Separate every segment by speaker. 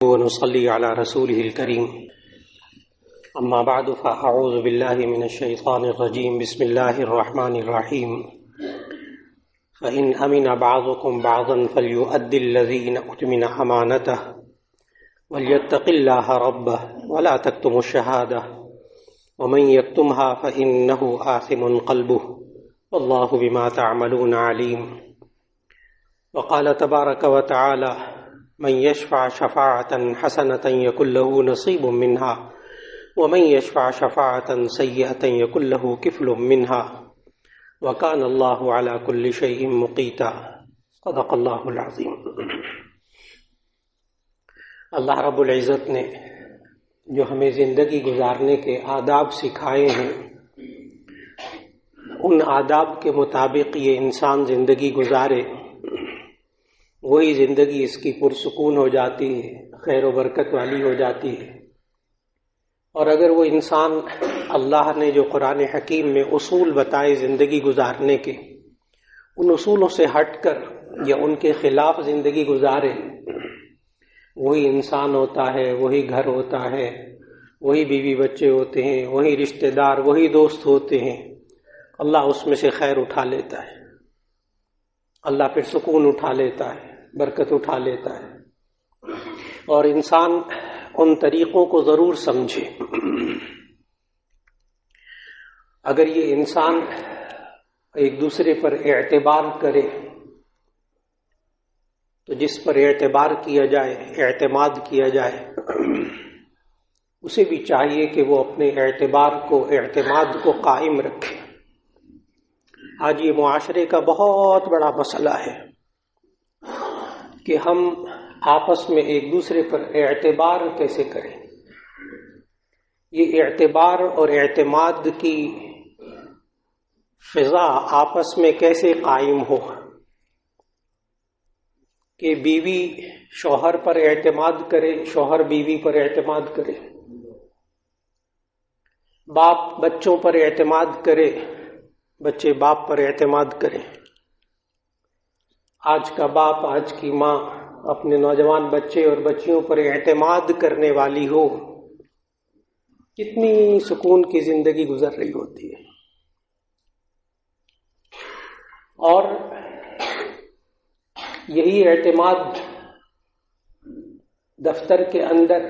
Speaker 1: ونصلي على رسوله الكريم أما بعد فأعوذ بالله من الشيطان الرجيم بسم الله الرحمن الرحيم فإن أمن بعضكم بعضا فليؤدي الذين أؤتمن أمانته وليتق الله ربه ولا تكتموا الشهادة ومن يكتمها فإنه آثم قلبه والله بما تعملون عليم وقال تبارك وتعالى من يشفع شفاعة حسنة يكن له نصيب منها ومن يشفع شفاعة سيئة يكن له كفل منها وكان الله على كل شيء مقيتا صدق الله العظيم۔ اللہ رب العزت نے جو ہمیں زندگی گزارنے کے آداب سکھائے ہیں، ان آداب کے مطابق یہ انسان زندگی گزارے، وہی زندگی اس کی پرسکون ہو جاتی ہے، خیر و برکت والی ہو جاتی ہے۔ اور اگر وہ انسان اللہ نے جو قرآن حکیم میں اصول بتائے زندگی گزارنے کے، ان اصولوں سے ہٹ کر یا ان کے خلاف زندگی گزارے، وہی انسان ہوتا ہے، وہی گھر ہوتا ہے، وہی بیوی بچے ہوتے ہیں، وہی رشتہ دار، وہی دوست ہوتے ہیں۔ اللہ اس میں سے خیر اٹھا لیتا ہے، اللہ پھر سکون اٹھا لیتا ہے، برکت اٹھا لیتا ہے۔ اور انسان ان طریقوں کو ضرور سمجھے۔ اگر یہ انسان ایک دوسرے پر اعتبار کرے تو جس پر اعتبار کیا جائے، اعتماد کیا جائے، اسے بھی چاہیے کہ وہ اپنے اعتبار کو، اعتماد کو قائم رکھے۔ آج یہ معاشرے کا بہت بڑا مسئلہ ہے کہ ہم آپس میں ایک دوسرے پر اعتبار کیسے کریں، یہ اعتبار اور اعتماد کی فضا آپس میں کیسے قائم ہو کہ بیوی شوہر پر اعتماد کرے، شوہر بیوی پر اعتماد کرے، باپ بچوں پر اعتماد کرے، بچے باپ پر اعتماد کریں۔ آج کا باپ، آج کی ماں اپنے نوجوان بچے اور بچیوں پر اعتماد کرنے والی ہو، کتنی سکون کی زندگی گزر رہی ہوتی ہے۔ اور یہی اعتماد دفتر کے اندر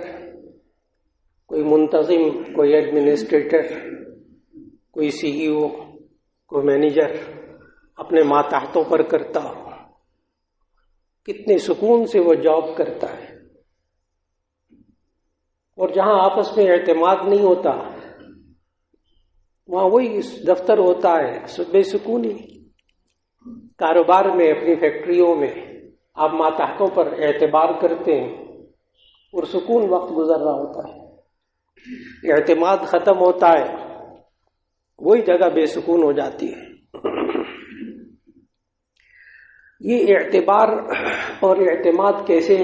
Speaker 1: کوئی منتظم، کوئی ایڈمنسٹریٹر، کوئی سی ای او، کوئی مینیجر اپنے ماتحتوں پر کرتا ہو، کتنے سکون سے وہ جاب کرتا ہے۔ اور جہاں آپس میں اعتماد نہیں ہوتا، وہاں وہی دفتر ہوتا ہے بے سکونی۔ کاروبار میں، اپنی فیکٹریوں میں آپ ماتحتوں پر اعتبار کرتے ہیں، پرسکون وقت گزر رہا ہوتا ہے۔ اعتماد ختم ہوتا ہے، وہی جگہ بے سکون ہو جاتی ہے۔ یہ اعتبار اور اعتماد کیسے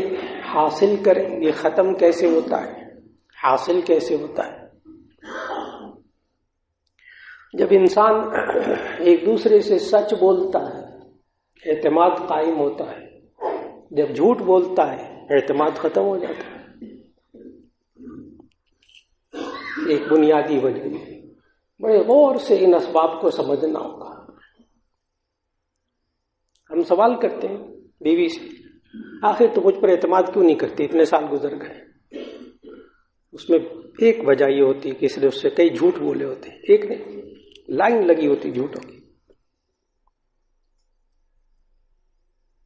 Speaker 1: حاصل کریں، یہ ختم کیسے ہوتا ہے، حاصل کیسے ہوتا ہے؟ جب انسان ایک دوسرے سے سچ بولتا ہے، اعتماد قائم ہوتا ہے۔ جب جھوٹ بولتا ہے، اعتماد ختم ہو جاتا ہے۔ ایک بنیادی وجہ ہے، بڑے غور سے ان اسباب کو سمجھنا ہوگا۔ ہم سوال کرتے ہیں بیوی سے، آخر تو مجھ پر اعتماد کیوں نہیں کرتی، اتنے سال گزر گئے؟ اس میں ایک وجہ یہ ہوتی ہے کہ اس نے اس سے کئی جھوٹ بولے ہوتے ہیں، ایک نہیں، لائن لگی ہوتی جھوٹوں کی۔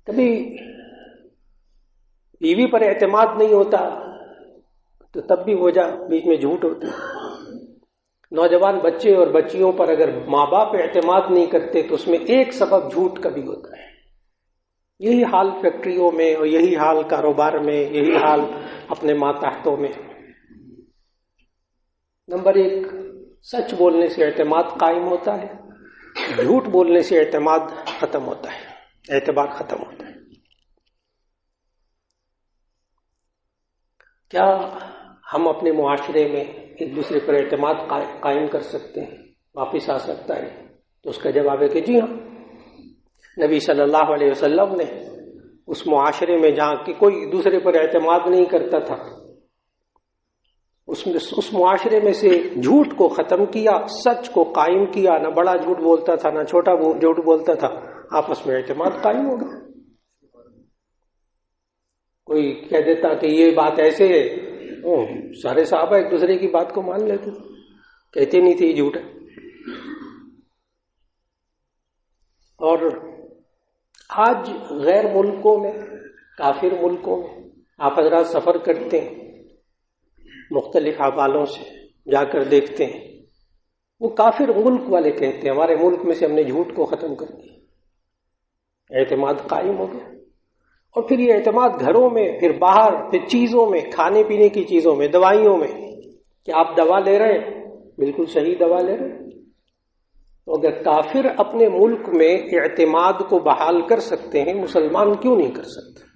Speaker 1: کبھی بیوی پر اعتماد نہیں ہوتا تو تب بھی وجہ بیچ میں جھوٹ ہوتی ہے۔ نوجوان بچے اور بچیوں پر اگر ماں باپ اعتماد نہیں کرتے تو اس میں ایک سبب جھوٹ کا بھی ہوتا ہے۔ یہی حال فیکٹریوں میں، اور یہی حال کاروبار میں، یہی حال اپنے ماتحتوں میں۔ نمبر ایک، سچ بولنے سے اعتماد قائم ہوتا ہے، جھوٹ بولنے سے اعتماد ختم ہوتا ہے، اعتبار ختم ہوتا ہے۔ کیا ہم اپنے معاشرے میں ایک دوسرے پر اعتماد قائم کر سکتے ہیں، واپس آ سکتا ہے؟ تو اس کا جواب ہے کہ جی ہاں۔ نبی صلی اللہ علیہ وسلم نے اس معاشرے میں جہاں کہ کوئی دوسرے پر اعتماد نہیں کرتا تھا، اس معاشرے میں سے جھوٹ کو ختم کیا، سچ کو قائم کیا، نہ بڑا جھوٹ بولتا تھا نہ چھوٹا جھوٹ بولتا تھا، آپس میں اعتماد قائم ہو گیا۔ کوئی کہہ دیتا کہ یہ بات ایسے ہے، سارے صحابہ ایک دوسرے کی بات کو مان لیتے، کہتے نہیں تھے یہ جھوٹ ہے۔ اور آج غیر ملکوں میں، کافر ملکوں میں آپ حضرات سفر کرتے ہیں، مختلف حوالوں سے جا کر دیکھتے ہیں، وہ کافر ملک والے کہتے ہیں ہمارے ملک میں سے ہم نے جھوٹ کو ختم کر دیا، اعتماد قائم ہو گیا۔ اور پھر یہ اعتماد گھروں میں، پھر باہر، پھر چیزوں میں، کھانے پینے کی چیزوں میں، دوائیوں میں، کہ آپ دوا لے رہے ہیں، بالکل صحیح دوا لے رہے ہیں۔ تو اگر کافر اپنے ملک میں اعتماد کو بحال کر سکتے ہیں، مسلمان کیوں نہیں کر سکتے؟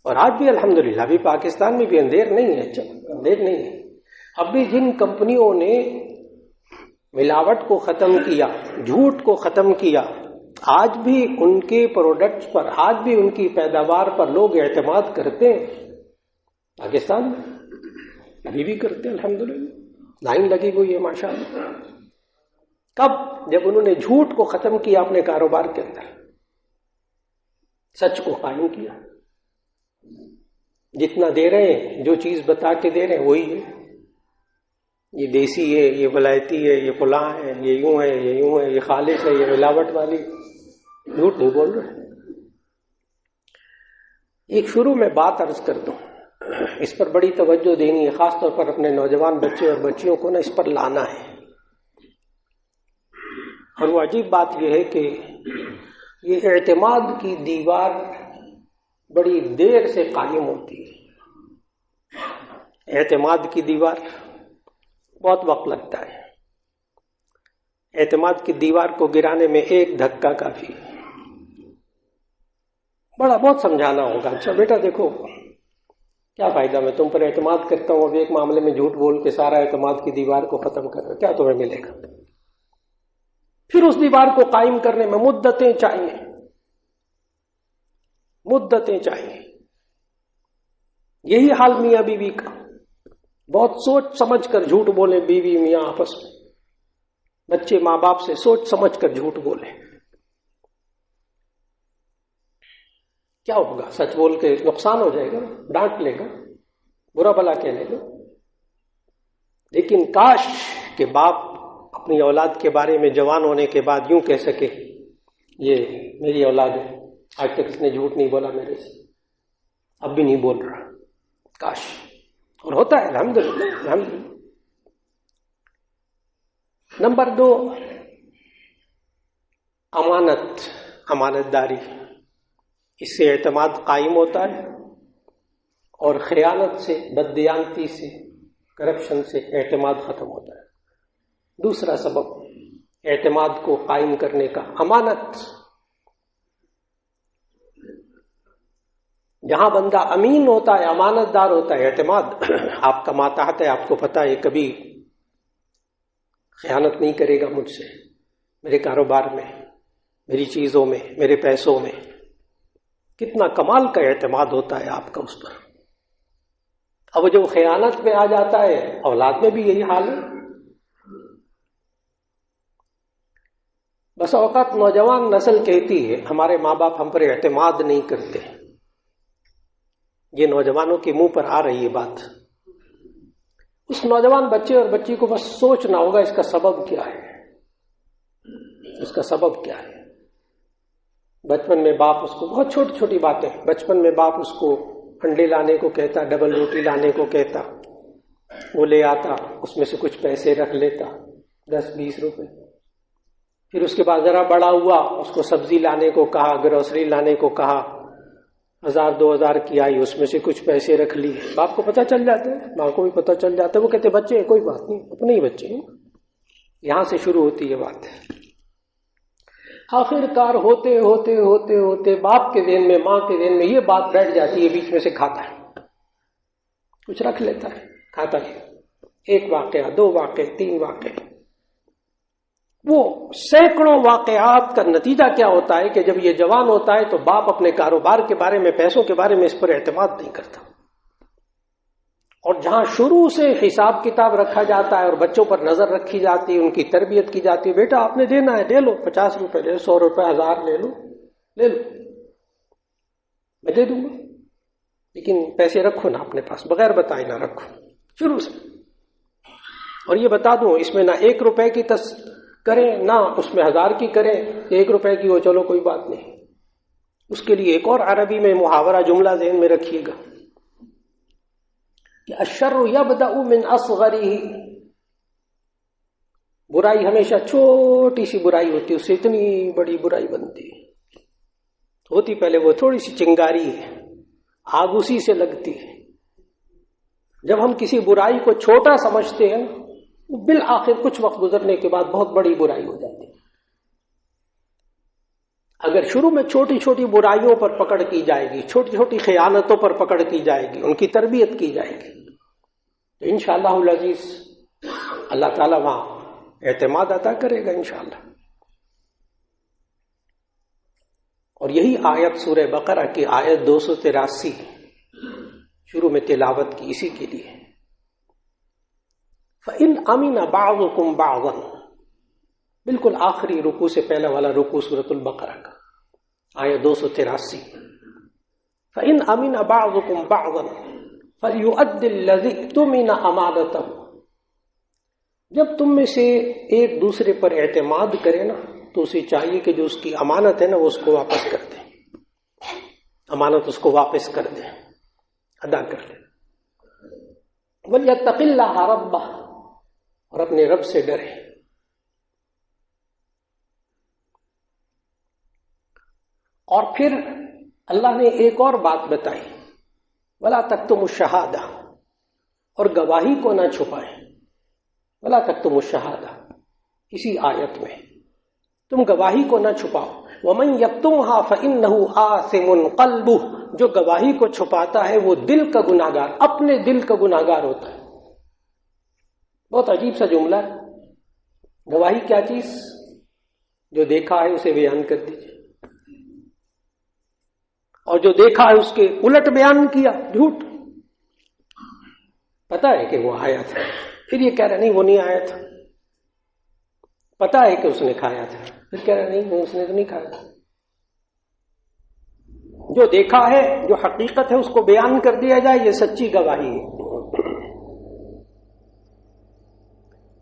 Speaker 1: اور آج بھی الحمدللہ ابھی پاکستان میں بھی اندھیر نہیں ہے، اندھیر نہیں ہے۔ اب بھی جن کمپنیوں نے ملاوٹ کو ختم کیا، جھوٹ کو ختم کیا، آج بھی ان کے پروڈکٹس پر، آج بھی ان کی پیداوار پر لوگ اعتماد کرتے ہیں۔ پاکستان میں ابھی بھی کرتے ہیں الحمدللہ، لائن لگی ہوئی ہے ماشاءاللہ۔ کب؟ جب انہوں نے جھوٹ کو ختم کیا اپنے کاروبار کے اندر، سچ کو قائم کیا۔ جتنا دے رہے ہیں، جو چیز بتا کے دے رہے ہیں وہی ہے، یہ دیسی ہے، یہ ولایتی ہے، یہ فلاں ہے، یہ یوں ہے، یہ یوں ہے، یہ خالص ہے، یہ ملاوٹ والی، جھوٹ نہیں بول رہے۔ ایک شروع میں بات عرض کر دوں، اس پر بڑی توجہ دینی ہے، خاص طور پر اپنے نوجوان بچے اور بچیوں کو اس پر لانا ہے۔ اور وہ عجیب بات یہ ہے کہ یہ اعتماد کی دیوار بڑی دیر سے قائم ہوتی ہے۔ اعتماد کی دیوار بہت وقت لگتا ہے۔ اعتماد کی دیوار کو گرانے میں ایک دھکا کافی ہے۔ بہت سمجھانا ہوگا، اچھا بیٹا دیکھو کیا فائدہ، میں تم پر اعتماد کرتا ہوں، اب ایک معاملے میں جھوٹ بول کے سارا اعتماد کی دیوار کو ختم کر رہے، کیا تمہیں ملے گا؟ پھر اس دیوار کو قائم کرنے میں مدتیں چاہیے، مدتیں چاہیے۔ یہی حال میاں بیوی کا، بہت سوچ سمجھ کر جھوٹ بولیں بیوی میاں آپس میں، بچے ماں باپ سے سوچ سمجھ کر جھوٹ بولیں۔ کیا ہوگا؟ سچ بول کے نقصان ہو جائے گا، ڈانٹ لے گا، برا بھلا کہنے گا۔ لیکن کاش کہ باپ اپنی اولاد کے بارے میں جوان ہونے کے بعد یوں کہہ سکے، یہ میری اولاد ہے، آج تک اس نے جھوٹ نہیں بولا میرے سے، اب بھی نہیں بول رہا، کاش۔ اور ہوتا ہے الحمدللہ، الحمدللہ۔ نمبر 2، امانت داری، اس سے اعتماد قائم ہوتا ہے، اور خیانت سے، بددیانتی سے، کرپشن سے اعتماد ختم ہوتا ہے۔ دوسرا سبب اعتماد کو قائم کرنے کا، امانت۔ جہاں بندہ امین ہوتا ہے، امانت دار ہوتا ہے، اعتماد آپ کا ماتحت ہے، آپ کو پتہ ہے کبھی خیانت نہیں کرے گا مجھ سے، میرے کاروبار میں، میری چیزوں میں، میرے پیسوں میں، کتنا کمال کا اعتماد ہوتا ہے آپ کا اس پر۔ اب جب خیانت میں آ جاتا ہے، اولاد میں بھی یہی حال ہے۔ بس اوقات نوجوان نسل کہتی ہے ہمارے ماں باپ ہم پر اعتماد نہیں کرتے، یہ نوجوانوں کے منہ پر آ رہی ہے بات۔ اس نوجوان بچے اور بچی کو بس سوچنا ہوگا اس کا سبب کیا ہے، اس کا سبب کیا ہے۔ بچپن میں باپ اس کو، بہت چھوٹی چھوٹی باتیں، بچپن میں باپ اس کو انڈے لانے کو کہتا، ڈبل روٹی لانے کو کہتا، وہ لے آتا، اس میں سے کچھ پیسے رکھ لیتا، 10-20 روپے۔ پھر اس کے بعد ذرا بڑا ہوا، اس کو سبزی لانے کو کہا، گروسری لانے کو کہا، 1000-2000 کی آئی، اس میں سے کچھ پیسے رکھ لیے۔ باپ کو پتہ چل جاتا ہے، ماں کو بھی پتہ چل جاتا ہے، وہ کہتے بچے ہیں کوئی بات نہیں، اپنے ہی بچے ہیں۔ یہاں سے شروع ہوتی ہے بات۔ آخر کار ہوتے ہوتے ہوتے ہوتے باپ کے ذہن میں، ماں کے ذہن میں یہ بات بیٹھ جاتی ہے، بیچ میں سے کھاتا ہے، کچھ رکھ لیتا ہے، کھاتا ہے۔ 1 واقعہ، 2 واقعے، 3 واقعے، وہ سینکڑوں واقعات کا نتیجہ کیا ہوتا ہے کہ جب یہ جوان ہوتا ہے تو باپ اپنے کاروبار کے بارے میں، پیسوں کے بارے میں اس پر اعتماد نہیں کرتا، اور جہاں شروع سے حساب کتاب رکھا جاتا ہے اور بچوں پر نظر رکھی جاتی ہے، ان کی تربیت کی جاتی ہے، بیٹا آپ نے دینا ہے، لے لو، 50 روپے لے لو، 100 روپے، 1000 لے لو، میں دے دوں گا، لیکن پیسے رکھو نا اپنے پاس، بغیر بتائے نہ رکھو شروع سے۔ اور یہ بتا دوں، اس میں نہ 1 روپے کی کریں، نہ اس میں 1000 کی کریں، 1 روپے کی ہو چلو کوئی بات نہیں۔ اس کے لیے ایک اور عربی میں محاورہ جملہ ذہن میں رکھیے گا کہ الشر یبدأ من اصغرہ، برائی ہمیشہ چھوٹی سی برائی ہوتی ہے، اس سے اتنی بڑی برائی بنتی ہے، ہوتی پہلے وہ تھوڑی سی چنگاری ہے، آگ اسی سے لگتی ہے۔ جب ہم کسی برائی کو چھوٹا سمجھتے ہیں، بالآخر کچھ وقت گزرنے کے بعد بہت بڑی برائی ہو جاتی ہے۔ اگر شروع میں چھوٹی چھوٹی برائیوں پر پکڑ کی جائے گی، چھوٹی چھوٹی خیانتوں پر پکڑ کی جائے گی، ان کی تربیت کی جائے گی، تو انشاءاللہ العزیز اللہ تعالیٰ وہاں اعتماد عطا کرے گا انشاءاللہ۔ اور یہی آیت سورہ بقرہ کی آیت 283 شروع میں تلاوت کی اسی کے لیے۔ فَإِنْ أَمِنَ بَعْضُكُمْ بَعْضًا، بالکل آخری رکوع سے پہلا والا رکوع سورۃ البقرہ کا آیت 283۔ فَإِنْ أَمِنَ بَعْضُكُمْ بَعْضًا فَلْيُؤَدِّ الَّذِي اؤْتُمِنَ أَمَانَتَهُ، جب تم میں سے ایک دوسرے پر اعتماد کرے نا تو اسے چاہیے کہ جو اس کی امانت ہے نا وہ اس کو واپس کر دے، امانت اس کو واپس کر دے، ادا کر دے۔ وَلْيَتَّقِ اللَّهَ رَبَّهُ، اور اپنے رب سے ڈرے۔ اور پھر اللہ نے ایک اور بات بتائی، وَلَا تَكْتُمُوا الشَّهَادَةَ، اور گواہی کو نہ چھپائیں، وَلَا تَكْتُمُوا الشَّهَادَةَ، اسی آیت میں تم گواہی کو نہ چھپاؤ۔ وَمَن يَكْتُمْهَا فَإِنَّهُ آثِمٌ قَلْبُهُ، جو گواہی کو چھپاتا ہے وہ دل کا گناہگار، اپنے دل کا گناہگار ہوتا ہے۔ بہت عجیب سا جملہ ہے۔ گواہی کیا چیز؟ جو دیکھا ہے اسے بیان کر دیجیے، اور جو دیکھا ہے اس کے الٹ بیان کیا، جھوٹ۔ پتا ہے کہ وہ آیا تھا، پھر یہ کہہ رہا نہیں وہ نہیں آیا تھا۔ پتا ہے کہ اس نے کھایا تھا، پھر کہہ رہا نہیں اس نے تو نہیں کھایا تھا۔ جو دیکھا ہے، جو حقیقت ہے، اس کو بیان کر دیا جائے، یہ سچی گواہی ہے۔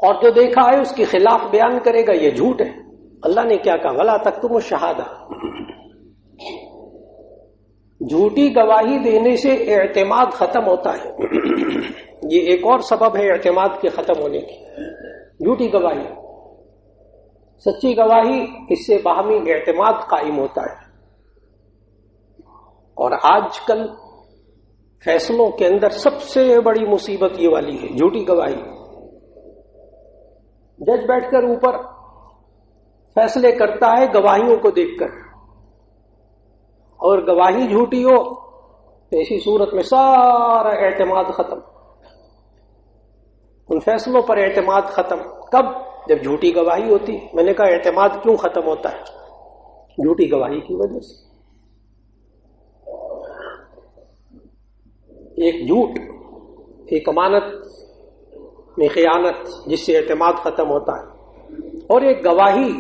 Speaker 1: اور جو دیکھا ہے اس کے خلاف بیان کرے گا، یہ جھوٹ ہے۔ اللہ نے کیا کہا؟ وَلَا تَكْتُمُوا الشَّهَادَةَ، جھوٹی گواہی دینے سے اعتماد ختم ہوتا ہے۔ یہ ایک اور سبب ہے اعتماد کے ختم ہونے کی، جھوٹی گواہی۔ سچی گواہی، اس سے باہمی اعتماد قائم ہوتا ہے۔ اور آج کل فیصلوں کے اندر سب سے بڑی مصیبت یہ والی ہے، جھوٹی گواہی۔ جج بیٹھ کر اوپر فیصلے کرتا ہے گواہیوں کو دیکھ کر، اور گواہی جھوٹی ہو تو ایسی صورت میں سارا اعتماد ختم، ان فیصلوں پر اعتماد ختم۔ کب؟ جب جھوٹی گواہی ہوتی۔ میں نے کہا اعتماد کیوں ختم ہوتا ہے؟ جھوٹی گواہی کی وجہ سے۔ ایک جھوٹ، ایک امانت میں خیانت جس سے اعتماد ختم ہوتا ہے، اور ایک گواہی،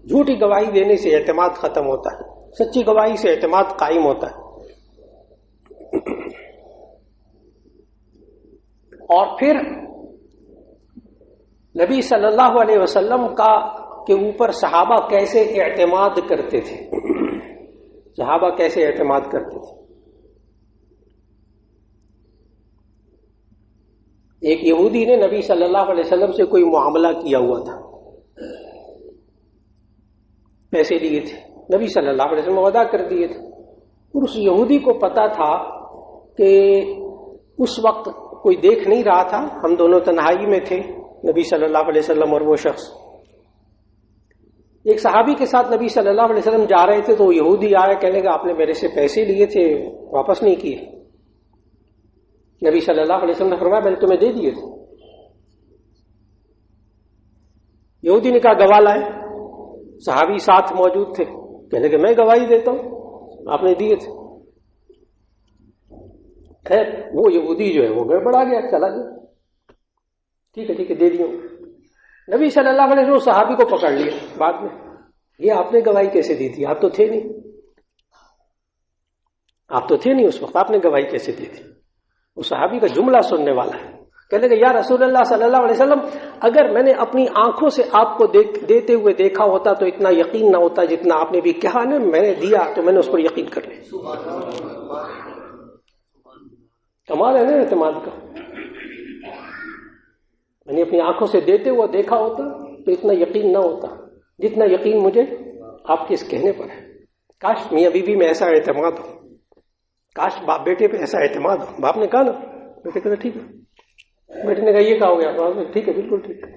Speaker 1: جھوٹی گواہی دینے سے اعتماد ختم ہوتا ہے، سچی گواہی سے اعتماد قائم ہوتا ہے۔ اور پھر نبی صلی اللہ علیہ وسلم کے اوپر صحابہ کیسے اعتماد کرتے تھے، صحابہ کیسے اعتماد کرتے تھے۔ ایک یہودی نے نبی صلی اللہ علیہ وسلم سے کوئی معاملہ کیا ہوا تھا، پیسے لیے تھے، نبی صلی اللہ علیہ وسلم ادا کر دیے تھے، اور اس یہودی کو پتا تھا کہ اس وقت کوئی دیکھ نہیں رہا تھا، ہم دونوں تنہائی میں تھے، نبی صلی اللہ علیہ وسلم اور وہ شخص۔ ایک صحابی کے ساتھ نبی صلی اللہ علیہ وسلم جا رہے تھے تو وہ یہودی آیا، کہنے لگا آپ نے میرے سے پیسے لیے تھے واپس نہیں کیے۔ نبی صلی اللہ علیہ وسلم نے فرمایا میں نے تمہیں دے دیے تھے۔ یہودی نے کہا گواہ لائے، صحابی ساتھ موجود تھے، کہنے کہ میں گواہی دیتا ہوں، آپ نے دیے تھے۔ خیر وہ یہودی جو ہے وہ گڑبڑا گیا، چلا گیا، ٹھیک ہے دے دیا۔ نبی صلی اللہ علیہ وسلم صحابی کو پکڑ لیا بعد میں، یہ آپ نے گواہی کیسے دی تھی؟ آپ تو تھے نہیں، آپ تو تھے نہیں اس وقت، آپ نے گواہی کیسے دی تھی؟ وہ صحابی کا جملہ سننے والا ہے، کہنے کہ یا رسول اللہ صلی اللہ علیہ وسلم، اگر میں نے اپنی آنکھوں سے آپ کو دیتے ہوئے دیکھا ہوتا تو اتنا یقین نہ ہوتا جتنا آپ نے بھی کہا نا، میں نے دیا تو میں نے اس پر یقین کر لیا۔ کمال ہے نا اعتماد کا، میں نے اپنی آنکھوں سے دیتے ہوئے دیکھا ہوتا تو اتنا یقین نہ ہوتا جتنا یقین مجھے آپ کے اس کہنے پر ہے۔ کاش میاں بیوی میں ایسا اعتماد ہو، کاش باپ بیٹے پہ ایسا اعتماد ہو۔ باپ نے کہا نا، بیٹے کہا ٹھیک ہے، بیٹے نے کہا یہ کہا ہو گیا، ٹھیک ہے بالکل ٹھیک ہے۔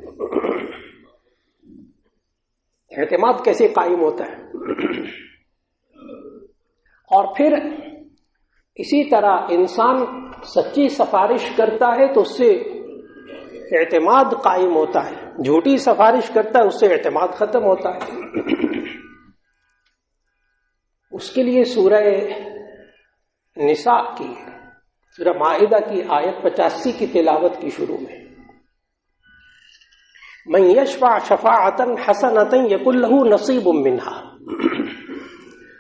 Speaker 1: اعتماد کیسے قائم ہوتا ہے؟ اور پھر اسی طرح انسان سچی سفارش کرتا ہے تو اس سے اعتماد قائم ہوتا ہے، جھوٹی سفارش کرتا ہے اس سے اعتماد ختم ہوتا ہے۔ اس کے لیے سورہ نساء کی، سورہ مائدہ کی آیت 85 کی تلاوت کی شروع میں، من یشفع شفاعۃ حسنۃ یکن لہ نصیب منہا،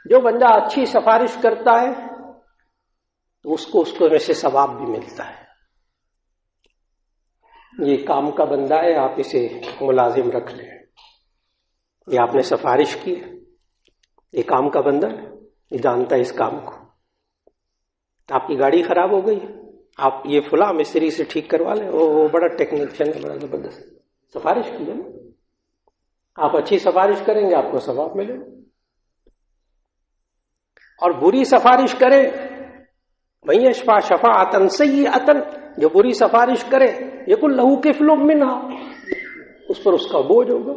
Speaker 1: جو بندہ اچھی سفارش کرتا ہے تو اس کو میں سے ثواب بھی ملتا ہے۔ یہ کام کا بندہ ہے، آپ اسے ملازم رکھ لیں، یہ آپ نے سفارش کی، یہ کام کا بندہ ہے، یہ جانتا ہے اس کام کو۔ آپ کی گاڑی خراب ہو گئی، آپ یہ فلاں مستری سے ٹھیک کروا لیں، وہ بڑا ٹیکنیشین ہے، بڑا زبردست، سفارش کی ہے نا، آپ اچھی سفارش کریں گے آپ کو ثواب ملے گا۔ اور بری سفارش کریں، من یشفع شفاعۃ سیئۃ، جو بری سفارش کرے یکن لہ کفل منہا، اس پر اس کا بوجھ ہوگا۔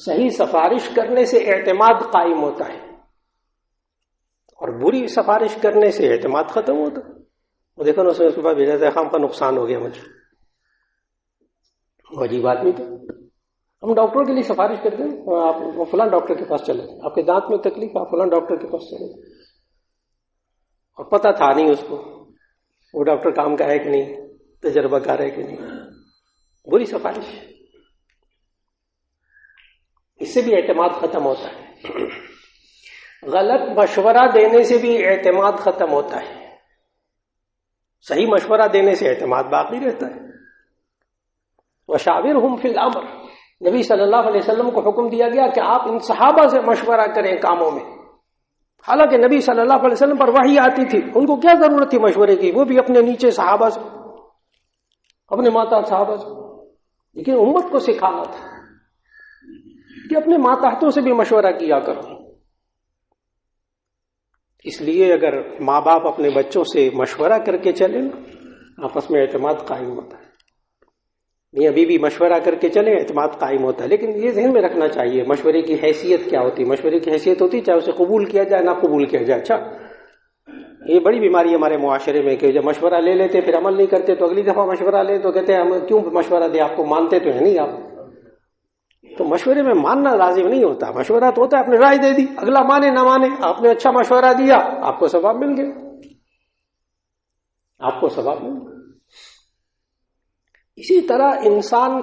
Speaker 1: صحیح سفارش کرنے سے اعتماد قائم ہوتا ہے، اور بری سفارش کرنے سے اعتماد ختم ہوتا ہے۔ وہ دیکھو نا، اس کے بعد بھیجا تھا خام کا نقصان ہو گیا مجھے، وہ عجیب آدمی تھا۔ ہم ڈاکٹروں کے لیے سفارش کرتے ہیں، آپ فلاں ڈاکٹر کے پاس چلے، آپ کے دانت میں تکلیف، آپ فلاں ڈاکٹر کے پاس چلے، اور پتہ تھا نہیں اس کو وہ ڈاکٹر کام کا ہے کہ نہیں، تجربہ کار ہے کہ نہیں، بری سفارش، اس سے بھی اعتماد ختم ہوتا ہے۔ غلط مشورہ دینے سے بھی اعتماد ختم ہوتا ہے، صحیح مشورہ دینے سے اعتماد باقی رہتا ہے۔ وشاورہم فی الامر، نبی صلی اللہ علیہ وسلم کو حکم دیا گیا کہ آپ ان صحابہ سے مشورہ کریں کاموں میں، حالانکہ نبی صلی اللہ علیہ وسلم پر وحی آتی تھی، ان کو کیا ضرورت تھی مشورے کی، وہ بھی اپنے نیچے صحابہ سے، اپنے ماتحت صحابہ سے، لیکن امت کو سکھانا تھا کہ اپنے ماتحتوں سے بھی مشورہ کیا کرو۔ اس لیے اگر ماں باپ اپنے بچوں سے مشورہ کر کے چلے نا، آپس میں اعتماد قائم ہوتا ہے، میاں بیوی مشورہ کر کے چلے اعتماد قائم ہوتا ہے۔ لیکن یہ ذہن میں رکھنا چاہیے مشورے کی حیثیت کیا ہوتی ہے۔ مشورے کی حیثیت ہوتی ہے چاہے اسے قبول کیا جائے نہ قبول کیا جائے۔ اچھا، یہ بڑی بیماری ہے ہمارے معاشرے میں کہ جب مشورہ لے لیتے پھر عمل نہیں کرتے، تو اگلی دفعہ مشورہ لیں تو کہتے ہیں ہم کیوں مشورہ دیں، آپ کو مانتے تو ہے نہیں آپ۔ تو مشورے میں ماننا لازم نہیں ہوتا، مشورہ تو ہوتا ہے آپ نے رائے دے دی، اگلا مانے نہ مانے، آپ نے اچھا مشورہ دیا، آپ کو ثواب مل گیا، آپ کو ثواب مل گیا۔ اسی طرح انسان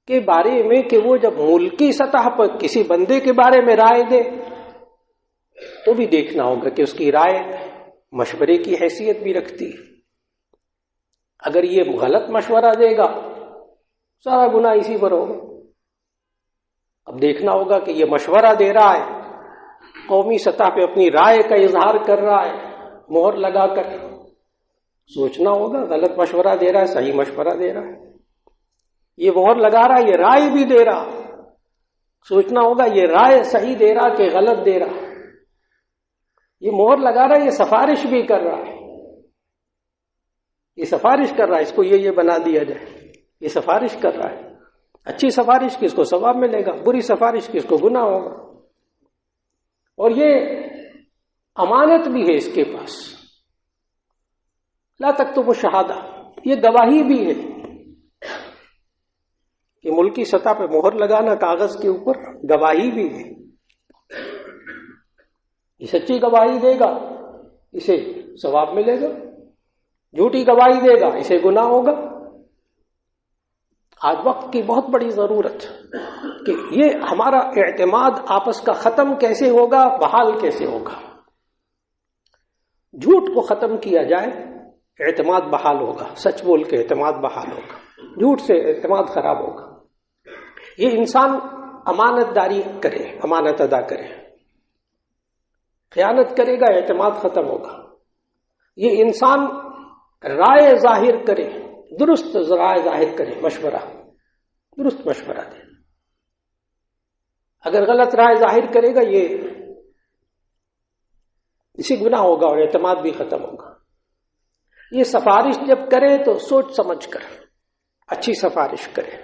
Speaker 1: کے بارے میں کہ وہ جب ملکی سطح پر کسی بندے کے بارے میں رائے دے تو بھی دیکھنا ہوگا کہ اس کی رائے مشورے کی حیثیت بھی رکھتی ہے۔ اگر یہ غلط مشورہ دے گا سارا گناہ اسی پر ہوگا۔ اب دیکھنا ہوگا کہ یہ مشورہ دے رہا ہے، قومی سطح پہ اپنی رائے کا اظہار کر رہا ہے مہر لگا کر، سوچنا ہوگا غلط مشورہ دے رہا ہے صحیح مشورہ دے رہا ہے، یہ مہر لگا رہا ہے یہ رائے بھی دے رہا، سوچنا ہوگا یہ رائے صحیح دے رہا کہ غلط دے رہا، یہ مہر لگا رہا ہے یہ سفارش بھی کر رہا ہے، یہ سفارش کر رہا ہے اس کو یہ بنا دیا جائے، یہ سفارش کر رہا ہے، اچھی سفارش کی اس کو ثواب ملے گا، بری سفارش کی اس کو گناہ ہوگا۔ اور یہ امانت بھی ہے اس کے پاس، لا تکتموا الشہادہ، یہ گواہی بھی ہے کہ ملکی سطح پہ مہر لگانا کاغذ کے اوپر گواہی بھی ہے. یہ سچی گواہی دے گا اسے ثواب ملے گا، جھوٹی گواہی دے گا اسے گناہ ہوگا. آج وقت کی بہت بڑی ضرورت کہ یہ ہمارا اعتماد آپس کا ختم کیسے ہوگا، بحال کیسے ہوگا. جھوٹ کو ختم کیا جائے اعتماد بحال ہوگا، سچ بول کے اعتماد بحال ہوگا، جھوٹ سے اعتماد خراب ہوگا. یہ انسان امانت داری کرے، امانت ادا کرے، خیانت کرے گا اعتماد ختم ہوگا. یہ انسان رائے ظاہر کرے، درست رائے ظاہر کرے، مشورہ، درست مشورہ دے. اگر غلط رائے ظاہر کرے گا یہ اسی گناہ ہوگا اور اعتماد بھی ختم ہوگا. یہ سفارش جب کرے تو سوچ سمجھ کر اچھی سفارش کرے،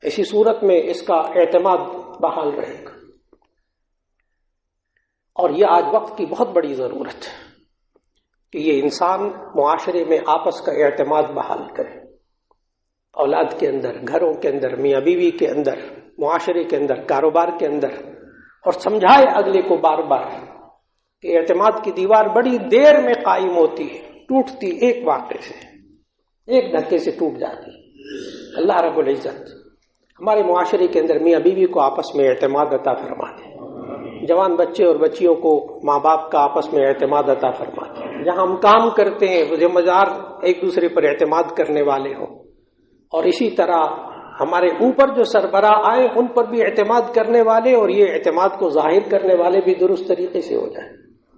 Speaker 1: ایسی صورت میں اس کا اعتماد بحال رہے گا. اور یہ آج وقت کی بہت بڑی ضرورت ہے کہ یہ انسان معاشرے میں آپس کا اعتماد بحال کرے، اولاد کے اندر، گھروں کے اندر، میاں بیوی کے اندر، معاشرے کے اندر، کاروبار کے اندر، اور سمجھائے اگلے کو بار بار کہ اعتماد کی دیوار بڑی دیر میں قائم ہوتی ہے، ٹوٹتی ایک واقعے سے، ایک دھکے سے ٹوٹ جاتی. اللہ رب العزت ہمارے معاشرے کے اندر میاں بیوی کو آپس میں اعتماد عطا فرما دے، جوان بچے اور بچیوں کو ماں باپ کا آپس میں اعتماد عطا فرما دے. جہاں ہم کام کرتے ہیں وہ ذمہ دار ایک دوسرے پر اعتماد کرنے والے ہوں، اور اسی طرح ہمارے اوپر جو سربراہ آئے ان پر بھی اعتماد کرنے والے اور یہ اعتماد کو ظاہر کرنے والے بھی درست طریقے سے ہو جائیں.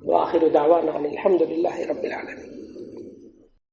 Speaker 1: وآخر دعوانا الحمد للہ رب العالمین.